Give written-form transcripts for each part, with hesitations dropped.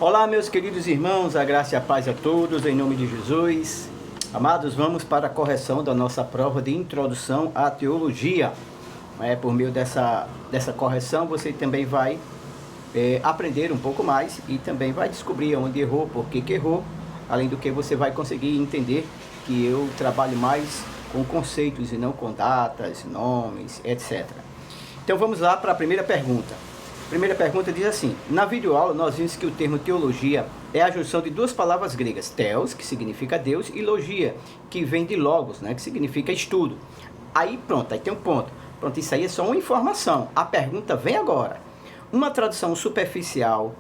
Olá, meus queridos irmãos, a graça e a paz a todos, em nome de Jesus. Amados, vamos para a correção da nossa prova de introdução à teologia. Por meio dessa correção, você também vai aprender um pouco mais e também vai descobrir onde errou, por que errou. Além do que, você vai conseguir entender que eu trabalho mais com conceitos e não com datas, nomes, etc. Então vamos lá para a primeira pergunta. A primeira pergunta diz assim: na videoaula nós vimos que o termo teologia é a junção de duas palavras gregas, theos, que significa Deus, e logia, que vem de logos, que significa estudo. Aí pronto, aí tem um ponto. Pronto, isso aí é só uma informação. A pergunta vem agora. Uma tradução superficial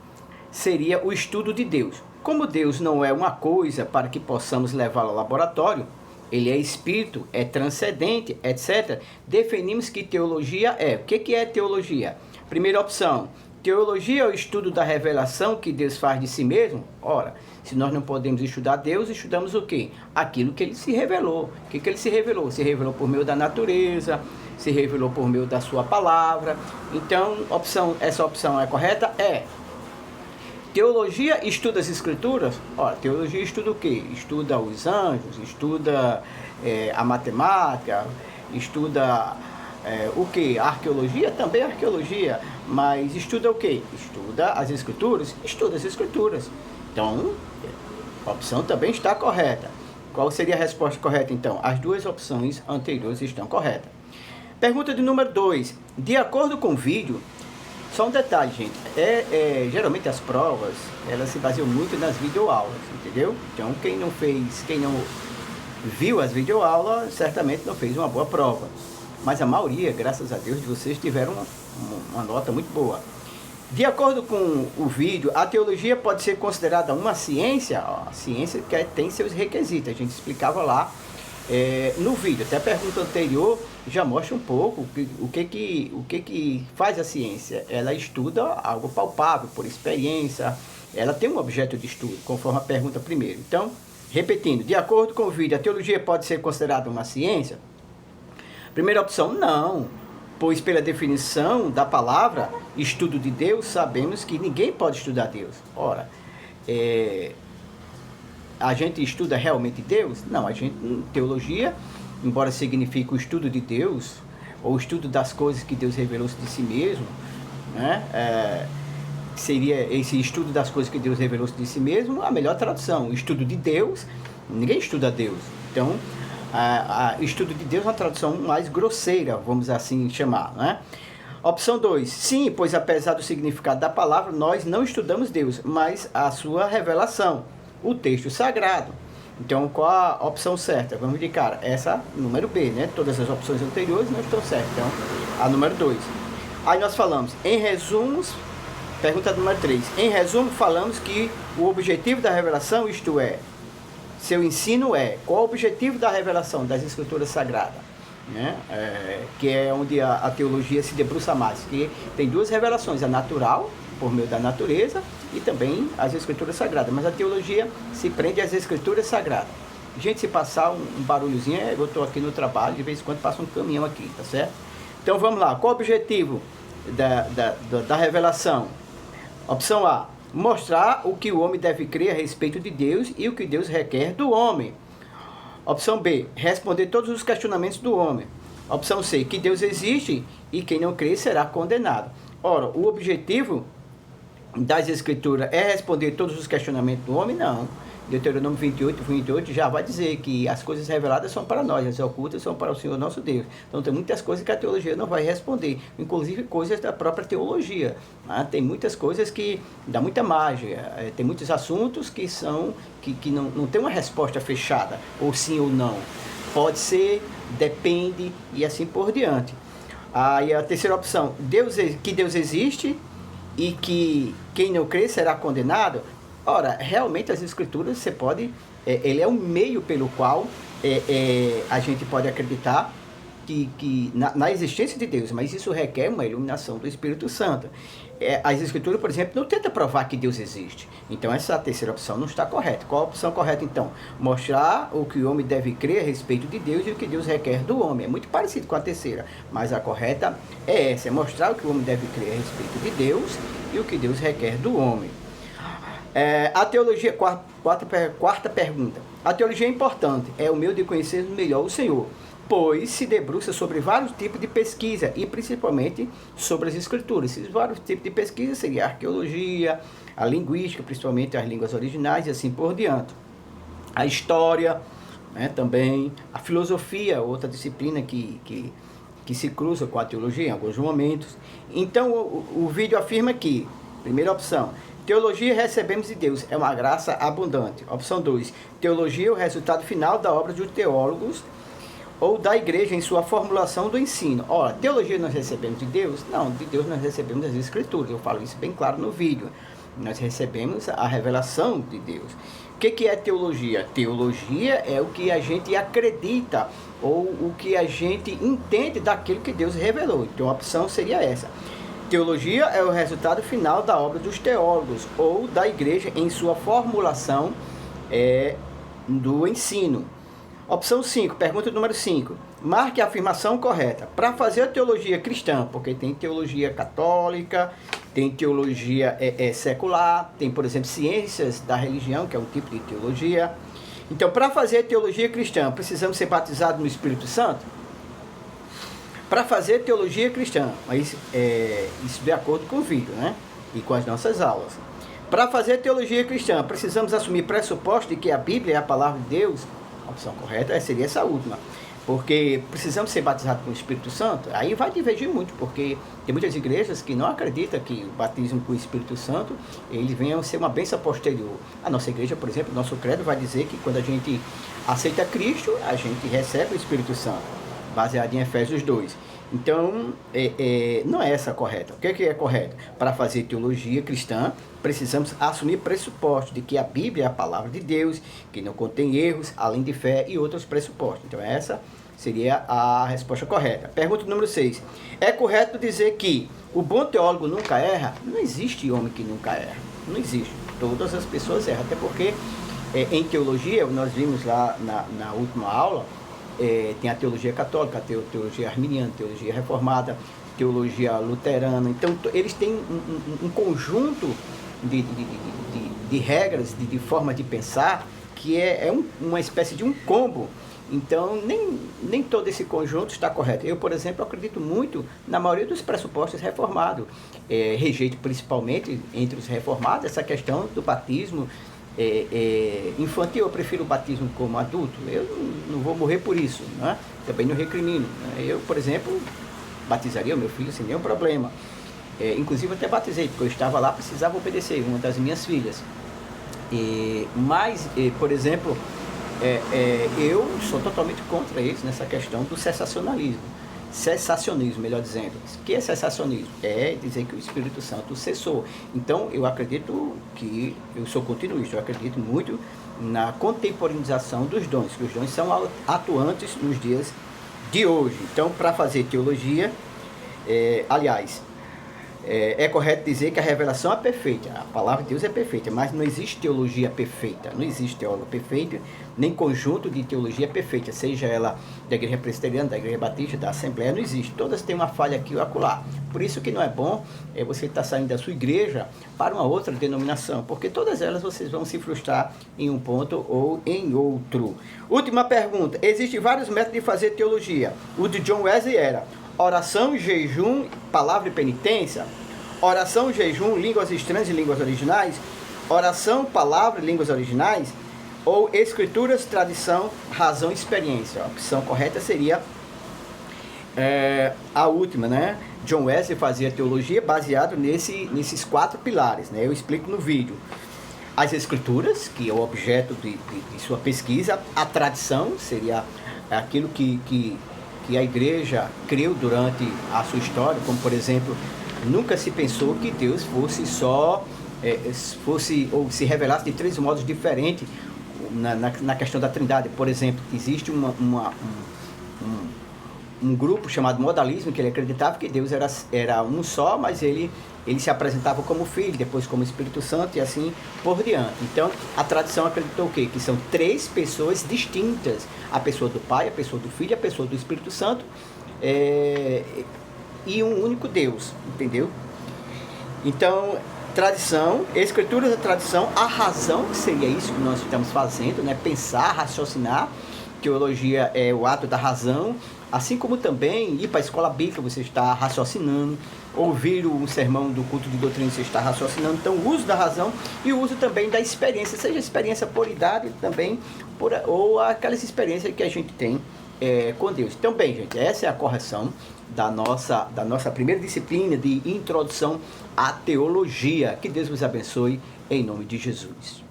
seria o estudo de Deus. Como Deus não é uma coisa para que possamos levá-lo ao laboratório, ele é espírito, é transcendente, etc. Definimos que teologia é. O que é teologia? Primeira opção, teologia é o estudo da revelação que Deus faz de si mesmo. Ora, se nós não podemos estudar Deus, estudamos o quê? Aquilo que ele se revelou. O que ele se revelou? Se revelou por meio da natureza, se revelou por meio da sua palavra. Então, essa opção é correta? É. Teologia estuda as escrituras? Ora, teologia estuda o quê? Estuda os anjos, estuda a matemática, estuda o que? Arqueologia? Também arqueologia, mas estuda o que? Estuda as escrituras? Estuda as escrituras. Então, a opção também está correta. Qual seria a resposta correta então? As duas opções anteriores estão corretas. Pergunta de número 2. De acordo com o vídeo, só um detalhe, gente, geralmente as provas, elas se baseiam muito nas videoaulas, entendeu? Então, quem não viu as videoaulas, certamente não fez uma boa prova. Mas a maioria, graças a Deus, de vocês tiveram uma nota muito boa. De acordo com o vídeo, a teologia pode ser considerada uma ciência. A ciência que tem seus requisitos, a gente explicava lá no vídeo. Até a pergunta anterior já mostra um pouco o que faz a ciência. Ela estuda algo palpável, por experiência, ela tem um objeto de estudo, conforme a pergunta primeiro. Então, repetindo, de acordo com o vídeo, a teologia pode ser considerada uma ciência? Primeira opção, não, pois pela definição da palavra estudo de Deus, sabemos que ninguém pode estudar Deus. Ora, a gente estuda realmente Deus? Não, teologia, embora signifique o estudo de Deus, ou o estudo das coisas que Deus revelou-se de si mesmo, seria esse estudo das coisas que Deus revelou-se de si mesmo, a melhor tradução. O estudo de Deus, ninguém estuda Deus. Então, estudo de Deus é uma tradução mais grosseira, vamos assim chamar, Opção 2. Sim, pois apesar do significado da palavra, nós não estudamos Deus, mas a sua revelação, o texto sagrado. Então, qual a opção certa? Vamos de cara. Essa, número B, Todas as opções anteriores não estão certas. Então, a número 2. Aí nós falamos, em resumos, pergunta número 3. Em resumo, falamos que o objetivo da revelação, isto é, seu ensino qual o objetivo da revelação das Escrituras Sagradas? Que é onde a teologia se debruça mais, que tem duas revelações, a natural, por meio da natureza, e também as Escrituras Sagradas, mas a teologia se prende às Escrituras Sagradas. Gente, se passar um barulhozinho, eu estou aqui no trabalho, de vez em quando passa um caminhão aqui, tá certo? Então vamos lá, qual o objetivo da revelação? Opção A, mostrar o que o homem deve crer a respeito de Deus e o que Deus requer do homem. Opção B, responder todos os questionamentos do homem. Opção C, que Deus existe e quem não crê será condenado. Ora, o objetivo das Escrituras é responder todos os questionamentos do homem? Não. Deuteronômio 28 já vai dizer que as coisas reveladas são para nós, as ocultas são para o Senhor nosso Deus. Então tem muitas coisas que a teologia não vai responder, inclusive coisas da própria teologia. Tem muitas coisas que dá muita mágica, tem muitos assuntos que não tem uma resposta fechada, ou sim ou não. Pode ser, depende e assim por diante. Aí a terceira opção, que Deus existe e que quem não crê será condenado. Ora, realmente as Escrituras, ele é um meio pelo qual a gente pode acreditar na existência de Deus, mas isso requer uma iluminação do Espírito Santo. As Escrituras, por exemplo, não tentam provar que Deus existe. Então, essa terceira opção não está correta. Qual a opção correta, então? Mostrar o que o homem deve crer a respeito de Deus e o que Deus requer do homem. É muito parecido com a terceira, mas a correta é essa, mostrar o que o homem deve crer a respeito de Deus e o que Deus requer do homem. A teologia, quarta pergunta. A teologia é importante, é o meio de conhecer melhor o Senhor, pois se debruça sobre vários tipos de pesquisa e principalmente sobre as escrituras. Esses vários tipos de pesquisa seria a arqueologia, a linguística, principalmente as línguas originais e assim por diante. A história, né, também, a filosofia, outra disciplina que se cruza com a teologia em alguns momentos. Então o vídeo afirma que, primeira opção, teologia recebemos de Deus, é uma graça abundante. Opção 2, teologia é o resultado final da obra de teólogos ou da igreja em sua formulação do ensino. Ora, teologia nós recebemos de Deus? Não, de Deus nós recebemos as escrituras, eu falo isso bem claro no vídeo. Nós recebemos a revelação de Deus. O que é teologia? Teologia é o que a gente acredita ou o que a gente entende daquilo que Deus revelou. Então a opção seria essa. Teologia é o resultado final da obra dos teólogos ou da igreja em sua formulação do ensino. Opção 5, pergunta número 5. Marque a afirmação correta. Para fazer a teologia cristã, porque tem teologia católica, tem teologia secular, tem, por exemplo, ciências da religião, que é um tipo de teologia. Então, para fazer a teologia cristã, precisamos ser batizados no Espírito Santo? Para fazer teologia cristã, mas isso de acordo com o vídeo, né? E com as nossas aulas. Para fazer teologia cristã, precisamos assumir pressuposto de que a Bíblia é a palavra de Deus? A opção correta seria essa última. Porque precisamos ser batizados com o Espírito Santo? Aí vai divergir muito, porque tem muitas igrejas que não acreditam que o batismo com o Espírito Santo, ele venha a ser uma bênção posterior. A nossa igreja, por exemplo, nosso credo vai dizer que quando a gente aceita Cristo, a gente recebe o Espírito Santo, baseado em Efésios 2. Então, não é essa a correta. O que é correto? Para fazer teologia cristã, precisamos assumir pressupostos de que a Bíblia é a palavra de Deus, que não contém erros, além de fé e outros pressupostos. Então, essa seria a resposta correta. Pergunta número 6. É correto dizer que o bom teólogo nunca erra? Não existe homem que nunca erra. Não existe. Todas as pessoas erram. Até porque, em teologia, nós vimos lá na última aula, tem a teologia católica, a teologia arminiana, a teologia reformada, teologia luterana. Então, eles têm um conjunto de regras, de forma de pensar, que uma espécie de um combo. Então, nem todo esse conjunto está correto. Eu, por exemplo, acredito muito na maioria dos pressupostos reformados. Rejeito principalmente, entre os reformados, essa questão do batismo infantil. Eu prefiro o batismo como adulto. Eu não vou morrer por isso, né? Também não recrimino. Eu, por exemplo, batizaria o meu filho sem nenhum problema. Inclusive até batizei, porque eu estava lá, precisava obedecer, uma das minhas filhas. Mas, por exemplo, eu sou totalmente contra eles nessa questão do cessacionismo, melhor dizendo. O que é cessacionismo? É dizer que o Espírito Santo cessou. Então, eu acredito que eu sou continuista, eu acredito muito na contemporaneização dos dons, que os dons são atuantes nos dias de hoje. Então, para fazer teologia, é correto dizer que a revelação é perfeita, a palavra de Deus é perfeita, mas não existe teologia perfeita, não existe teólogo perfeito, nem conjunto de teologia perfeita, seja ela da igreja presbiteriana, da igreja batista, da assembleia, não existe, todas têm uma falha aqui ou acolá. Por isso que não é bom você estar saindo da sua igreja para uma outra denominação, porque todas elas vocês vão se frustrar em um ponto ou em outro. Última pergunta, existem vários métodos de fazer teologia. O de John Wesley era oração, jejum, palavra e penitência, oração, jejum, línguas estranhas e línguas originais, oração, palavra e línguas originais, ou escrituras, tradição, razão e experiência. A opção correta seria a última, né? John Wesley fazia teologia baseado nesses 4 pilares, né? Eu explico no vídeo. As escrituras, que é o objeto de sua pesquisa, a tradição seria aquilo que a igreja creu durante a sua história, como por exemplo, nunca se pensou que Deus fosse ou se revelasse de 3 modos diferentes na questão da Trindade. Por exemplo, existe um grupo chamado modalismo, que ele acreditava que Deus era um só, mas ele se apresentava como Filho, depois como Espírito Santo e assim por diante. Então, a tradição acreditou o quê? Que são 3 pessoas distintas, a pessoa do Pai, a pessoa do Filho, a pessoa do Espírito Santo, e um único Deus, entendeu? Então, tradição, escrituras da tradição, a razão, que seria isso que nós estamos fazendo, né? Pensar, raciocinar. Teologia é o ato da razão, assim como também ir para a escola bíblica, você está raciocinando, ouvir um sermão do culto de doutrina, você está raciocinando. Então, o uso da razão e o uso também da experiência, seja experiência por idade também, ou aquelas experiências que a gente tem com Deus. Então, bem, gente, essa é a correção da nossa primeira disciplina de introdução à teologia. Que Deus vos abençoe, em nome de Jesus.